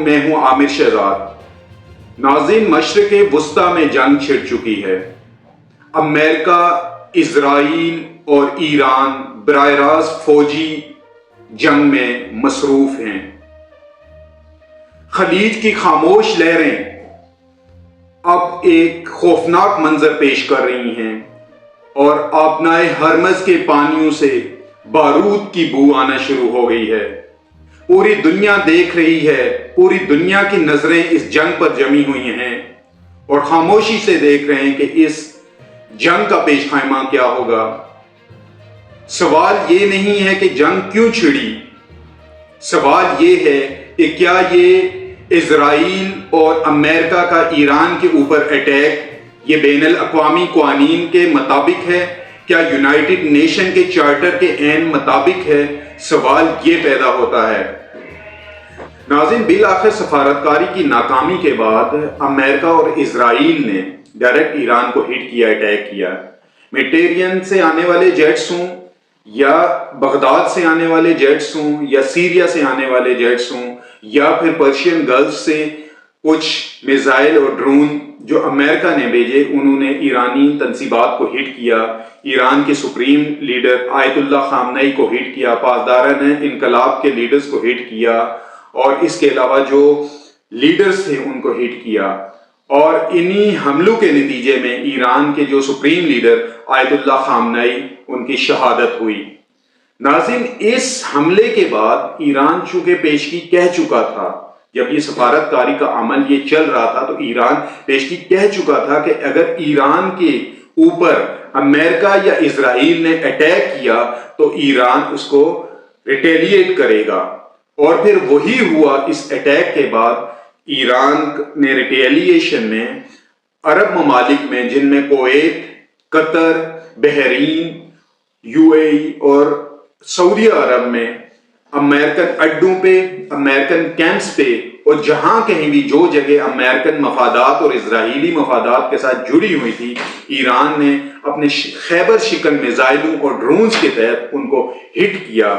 میں ہوں عامر شہزاد۔ ناظرین، مشرق وسطیٰ میں جنگ چھڑ چکی ہے۔ امریکہ، اسرائیل اور ایران براہ راست فوجی جنگ میں مصروف ہیں۔ خلیج کی خاموش لہریں اب ایک خوفناک منظر پیش کر رہی ہیں اور آبنائے ہرمز کے پانیوں سے بارود کی بو آنا شروع ہو گئی ہے۔ پوری دنیا دیکھ رہی ہے، پوری دنیا کی نظریں اس جنگ پر جمی ہوئی ہیں اور خاموشی سے دیکھ رہے ہیں کہ اس جنگ کا پیش خیمہ کیا ہوگا۔ سوال یہ نہیں ہے کہ جنگ کیوں چھڑی، سوال یہ ہے کہ کیا یہ اسرائیل اور امریکہ کا ایران کے اوپر اٹیک یہ بین الاقوامی قوانین کے مطابق ہے، کیا یونائٹڈ نیشن کے چارٹر کے عین مطابق ہے؟ سوال یہ پیدا ہوتا ہے۔ ناظرین، بالآخر سفارتکاری کی ناکامی کے بعد امریکہ اور اسرائیل نے ڈائریکٹ ایران کو ہٹ کیا، اٹیک کیا۔ میڈیٹرینین سے آنے والے جیٹس ہوں یا بغداد سے آنے والے جیٹس ہوں یا سیریا سے آنے والے جیٹس ہوں یا پھر پرشین گلف سے کچھ میزائل اور ڈرون جو امریکہ نے بھیجے، انہوں نے ایرانی تنصیبات کو ہٹ کیا، ایران کے سپریم لیڈر آیت اللہ خامنئی کو ہٹ کیا، پاسداران انقلاب کے لیڈرز کو ہٹ کیا اور اس کے علاوہ جو لیڈرز تھے ان کو ہٹ کیا، اور انہی حملوں کے نتیجے میں ایران کے جو سپریم لیڈر آیت اللہ خامنئی ان کی شہادت ہوئی۔ ناظرین، اس حملے کے بعد ایران چونکہ پیشگی کہہ چکا تھا، جب یہ سفارتکاری کا عمل یہ چل رہا تھا تو ایران پیشگی کہہ چکا تھا کہ اگر ایران کے اوپر امریکہ یا اسرائیل نے اٹیک کیا تو ایران اس کو ریٹیلیٹ کرے گا، اور پھر وہی ہوا۔ اس اٹیک کے بعد ایران نے ریٹیلیشن میں عرب ممالک میں، جن میں کویت، قطر، بحرین، یو اے ای اور سعودی عرب میں امریکن اڈوں پہ، امریکن کیمپس پہ اور جہاں کہیں بھی جو جگہ امریکن مفادات اور اسرائیلی مفادات کے ساتھ جڑی ہوئی تھی، ایران نے اپنے خیبر شکن میزائلوں اور ڈرونز کے تحت ان کو ہٹ کیا،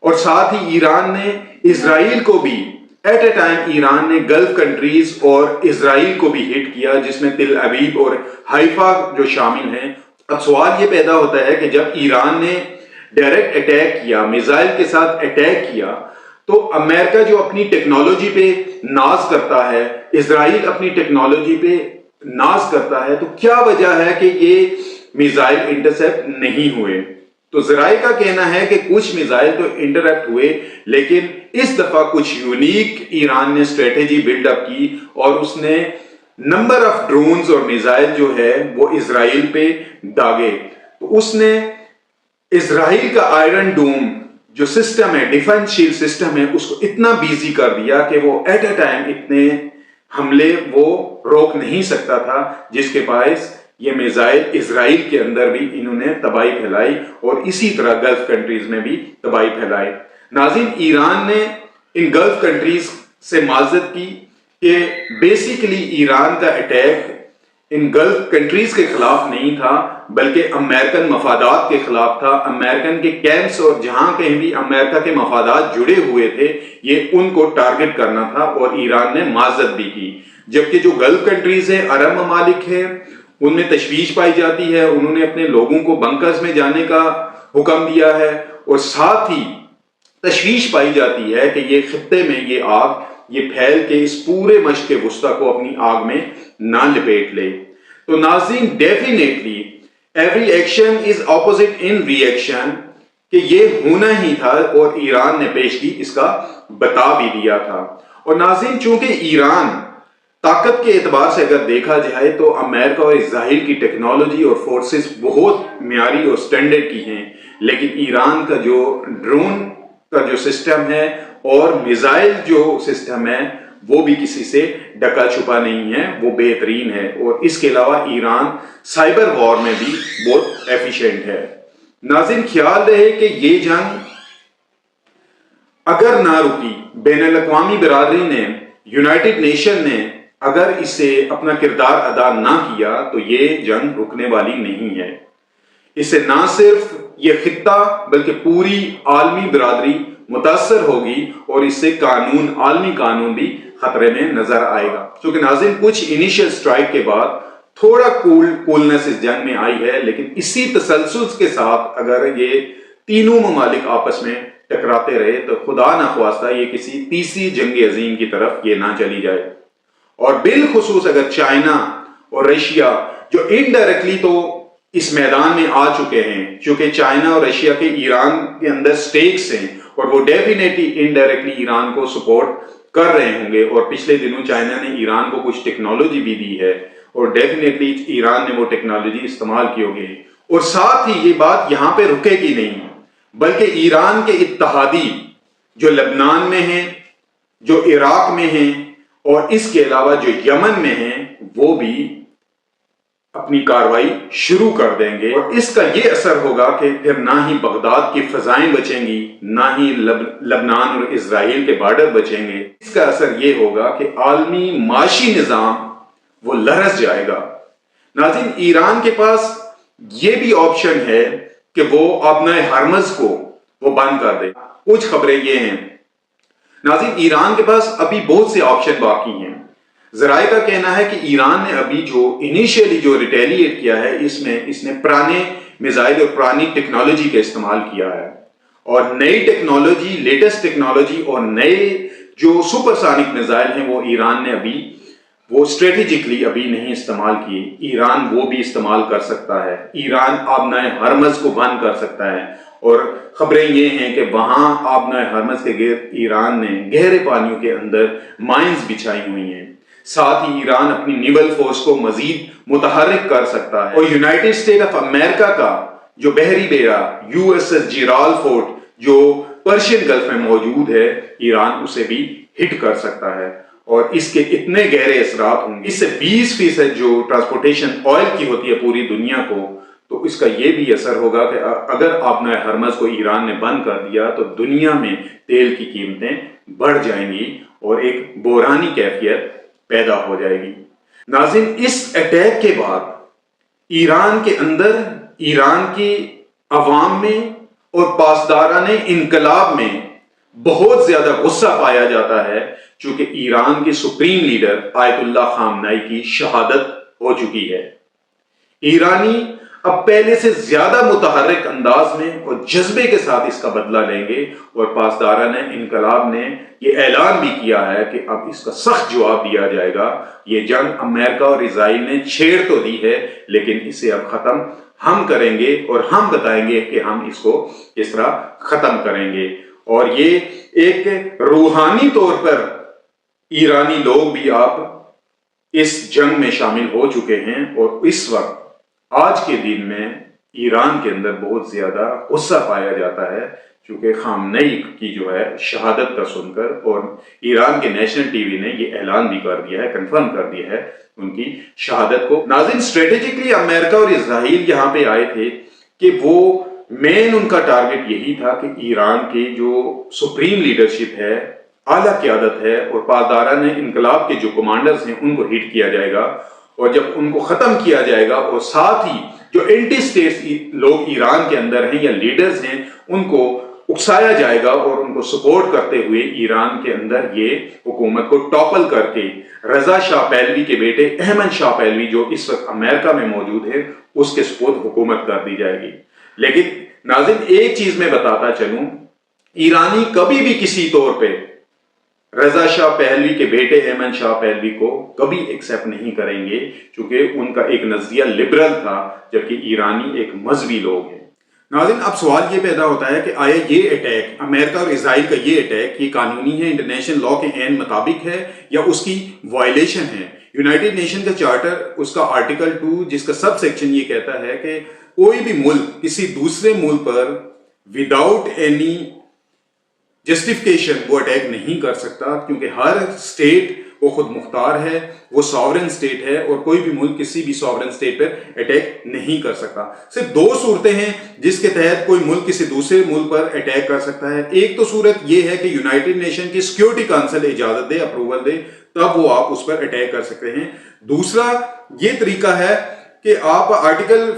اور ساتھ ہی ایران نے اسرائیل کو بھی ایٹ اے ٹائم، ایران نے گلف کنٹریز اور اسرائیل کو بھی ہٹ کیا، جس میں تل ابیب اور حیفا جو شامل ہیں۔ اب سوال یہ پیدا ہوتا ہے کہ جب ایران نے ڈائریکٹ اٹیک کیا، میزائل کے ساتھ اٹیک کیا، تو امریکہ جو اپنی ٹیکنالوجی پہ ناز کرتا ہے، اسرائیل اپنی ٹیکنالوجی پہ ناز کرتا ہے، تو کیا وجہ ہے کہ یہ میزائل انٹرسیپٹ نہیں ہوئے؟ تو ذرائع کا کہنا ہے کہ کچھ میزائل تو انٹرسیپٹ ہوئے، لیکن اس دفعہ کچھ یونیک ایران نے اسٹریٹجی بلڈ اپ کی اور اس نے نمبر آف ڈرونز اور میزائل جو ہے وہ اسرائیل پہ داغے۔ تو اس نے اسرائیل کا آئرن ڈوم جو سسٹم ہے، ڈیفنس شیلڈ سسٹم ہے، اس کو اتنا بیزی کر دیا کہ وہ ایٹ اے ٹائم اتنے حملے وہ روک نہیں سکتا تھا، جس کے باعث یہ میزائل اسرائیل کے اندر بھی انہوں نے تباہی پھیلائی اور اسی طرح گلف کنٹریز میں بھی تباہی پھیلائی۔ ناظرین، ایران نے ان گلف کنٹریز سے معذرت کی کہ بیسیکلی ایران کا اٹیک ان گلف کنٹریز کے خلاف نہیں تھا، بلکہ امریکن مفادات کے خلاف تھا۔ امریکن کے کیمپس اور جہاں کہیں بھی امریکہ کے مفادات جڑے ہوئے تھے، یہ ان کو ٹارگٹ کرنا تھا، اور ایران نے معذرت بھی کی۔ جبکہ جو گلف کنٹریز ہیں، عرب ممالک ہیں، ان میں تشویش پائی جاتی ہے، انہوں نے اپنے لوگوں کو بنکرز میں جانے کا حکم دیا ہے، اور ساتھ ہی تشویش پائی جاتی ہے کہ یہ خطے میں یہ آگ یہ پھیل کے اس پورے مشرق وسطیٰ کو اپنی آگ میں نہ لپیٹ لے۔ تو ناظرین، definitely every action is opposite in reaction, کہ یہ ہونا ہی تھا، اور ایران نے پیشگی اس کا بتا بھی دیا تھا۔ اور ناظرین، چونکہ ایران طاقت کے اعتبار سے اگر دیکھا جائے تو امریکہ اور اسرائیل کی ٹیکنالوجی اور فورسز بہت معیاری اور سٹینڈرڈ کی ہیں، لیکن ایران کا جو ڈرون کا جو سسٹم ہے اور میزائل جو سسٹم ہے وہ بھی کسی سے ڈکا چھپا نہیں ہے، وہ بہترین ہے، اور اس کے علاوہ ایران سائبر وار میں بھی بہت ایفیشینٹ ہے۔ ناظرین، خیال رہے کہ یہ جنگ اگر نہ رکی، بین الاقوامی برادری نے، یونائٹڈ نیشن نے اگر اسے اپنا کردار ادا نہ کیا تو یہ جنگ رکنے والی نہیں ہے۔ اسے نہ صرف یہ خطہ بلکہ پوری عالمی برادری متاثر ہوگی اور اس سے عالمی قانون بھی خطرے میں نظر آئے گا. چونکہ ناظرین کچھ انیشیل سٹرائک کے بعد تھوڑا کولنس اس جنگ میں آئی ہے، لیکن اسی تسلسل کے ساتھ اگر یہ تینوں ممالک آپس میں ٹکراتے رہے تو خدا نخواستہ یہ کسی تیسری جنگ عظیم کی طرف یہ نہ چلی جائے. اور بالخصوص اگر چائنا اور رشیا جو انڈائریکٹلی تو اس میدان میں آ چکے ہیں، چونکہ چائنا اور رشیا کے ایران کے اندر سٹیکس ہیں اور وہ ڈیفینیٹلی انڈائریکٹلی ایران کو سپورٹ کر رہے ہوں گے. اور پچھلے دنوں چائنا نے ایران کو کچھ ٹیکنالوجی بھی دی ہے اور ڈیفینیٹلی ایران نے وہ ٹیکنالوجی استعمال کی ہوگی. اور ساتھ ہی یہ بات یہاں پہ رکے گی نہیں، بلکہ ایران کے اتحادی جو لبنان میں ہیں، جو عراق میں ہیں اور اس کے علاوہ جو یمن میں ہیں، وہ بھی اپنی کاروائی شروع کر دیں گے. اور اس کا یہ اثر ہوگا کہ پھر نہ ہی بغداد کی فضائیں بچیں گی، نہ ہی لبنان اور اسرائیل کے بارڈر بچیں گے. اس کا اثر یہ ہوگا کہ عالمی معاشی نظام وہ لرز جائے گا. ناظرین ایران کے پاس یہ بھی آپشن ہے کہ وہ آبنائے ہرمز کو وہ بند کر دے. کچھ خبریں یہ ہیں ناظرین، ایران کے پاس ابھی بہت سے آپشن باقی ہیں. ذرائع کا کہنا ہے کہ ایران نے ابھی جو انیشیلی جو ریٹیلیٹ کیا ہے، اس نے پرانے میزائل اور پرانی ٹیکنالوجی کا استعمال کیا ہے، اور نئی ٹیکنالوجی، لیٹسٹ ٹیکنالوجی اور نئے جو سپر سونک میزائل ہیں وہ ایران نے ابھی وہ اسٹریٹجکلی ابھی نہیں استعمال کیے. ایران وہ بھی استعمال کر سکتا ہے. ایران آبنائے ہرمز کو بند کر سکتا ہے. اور خبریں یہ ہیں کہ وہاں آبنائے ہرمز کے گرد ایران نے گہرے پانیوں کے اندر مائنز بچھائی ہوئی ہیں. ساتھ ہی ایران اپنی نیول فورس کو مزید متحرک کر سکتا ہے. اور یونائٹڈ اسٹیٹ آف امریکہ کا جو بحری بیڑا USS جیرال فورٹ جو پرشین گلف میں موجود ہے، ایران اسے بھی ہٹ کر سکتا ہے. اور اس کے اتنے گہرے اثرات ہوں گے. اس سے 20% جو ٹرانسپورٹیشن آئل کی ہوتی ہے پوری دنیا کو، تو اس کا یہ بھی اثر ہوگا کہ اگر آبنائے ہرمز کو ایران نے بند کر دیا تو دنیا میں تیل کی قیمتیں بڑھ جائیں گی اور ایک بحرانی کیفیت پیدا ہو جائے گی. ناظرین اس اٹیک کے بعد ایران کے اندر، ایران کی عوام میں اور پاسداران انقلاب میں بہت زیادہ غصہ پایا جاتا ہے، چونکہ ایران کے سپریم لیڈر آیت اللہ خامنائی کی شہادت ہو چکی ہے. ایرانی اب پہلے سے زیادہ متحرک انداز میں اور جذبے کے ساتھ اس کا بدلہ لیں گے. اور پاسداران انقلاب نے یہ اعلان بھی کیا ہے کہ اب اس کا سخت جواب دیا جائے گا. یہ جنگ امریکہ اور اسرائیل نے چھیڑ تو دی ہے، لیکن اسے اب ختم ہم کریں گے اور ہم بتائیں گے کہ ہم اس کو اس طرح ختم کریں گے. اور یہ ایک روحانی طور پر ایرانی لوگ بھی آپ اس جنگ میں شامل ہو چکے ہیں. اور اس وقت آج کے دن میں ایران کے اندر بہت زیادہ غصہ پایا جاتا ہے، چونکہ خامنئی کی جو ہے شہادت کا سن کر، اور ایران کے نیشنل ٹی وی نے یہ اعلان بھی کر دیا ہے، کنفرم کر دیا ہے ان کی شہادت کو. ناظرین اسٹریٹجکلی امریکہ اور اسرائیل یہاں پہ آئے تھے کہ وہ مین ان کا ٹارگٹ یہی تھا کہ ایران کی جو سپریم لیڈرشپ ہے، اعلیٰ قیادت ہے اور پاسداران انقلاب کے جو کمانڈرز ہیں ان کو ہٹ کیا جائے گا. اور جب ان کو ختم کیا جائے گا اور ساتھ ہی جو اینٹی اسٹیٹس لوگ ایران کے اندر ہیں یا لیڈرز ہیں ان کو اکسایا جائے گا اور ان کو سپورٹ کرتے ہوئے ایران کے اندر یہ حکومت کو ٹاپل کر کے رضا شاہ پہلوی کے بیٹے احمد شاہ پہلوی جو اس وقت امریکہ میں موجود ہے اس کے سپرد حکومت کر دی جائے گی. لیکن ناظرین ایک چیز میں بتاتا چلوں، ایرانی کبھی بھی کسی طور پہ رضا شاہ پہلوی کے بیٹے احمد شاہ پہلوی کو کبھی ایکسیپٹ نہیں کریں گے، چونکہ ان کا ایک نظریہ لبرل تھا جبکہ ایرانی ایک مذہبی لوگ ہیں. ناظرین اب سوال یہ پیدا ہوتا ہے کہ آیا یہ اٹیک امریکہ اور اسرائیل کا یہ اٹیک یہ قانونی ہے، انٹرنیشنل لا کے عین مطابق ہے یا اس کی وائلیشن ہے؟ یونائٹڈ نیشن کا چارٹر اس کا آرٹیکل 2 جس کا سب سیکشن یہ کہتا ہے کہ کوئی بھی ملک کسی دوسرے ملک پر وداؤٹ اینی جسٹیفیکیشن وہ اٹیک نہیں کر سکتا، کیونکہ ہر اسٹیٹ وہ خود مختار ہے، وہ ساورن اسٹیٹ ہے اور کوئی بھی ملک کسی بھی ساورن اسٹیٹ پر اٹیک نہیں کر سکتا. صرف 2 صورتیں ہیں جس کے تحت کوئی ملک کسی دوسرے ملک پر اٹیک کر سکتا ہے. ایک تو صورت یہ ہے کہ یونائٹڈ نیشن کی سیکیورٹی کونسل اجازت دے، اپروول دے، تب وہ آپ اس پر اٹیک کر سکتے ہیں. دوسرا یہ طریقہ ہے کہ آپ آرٹیکل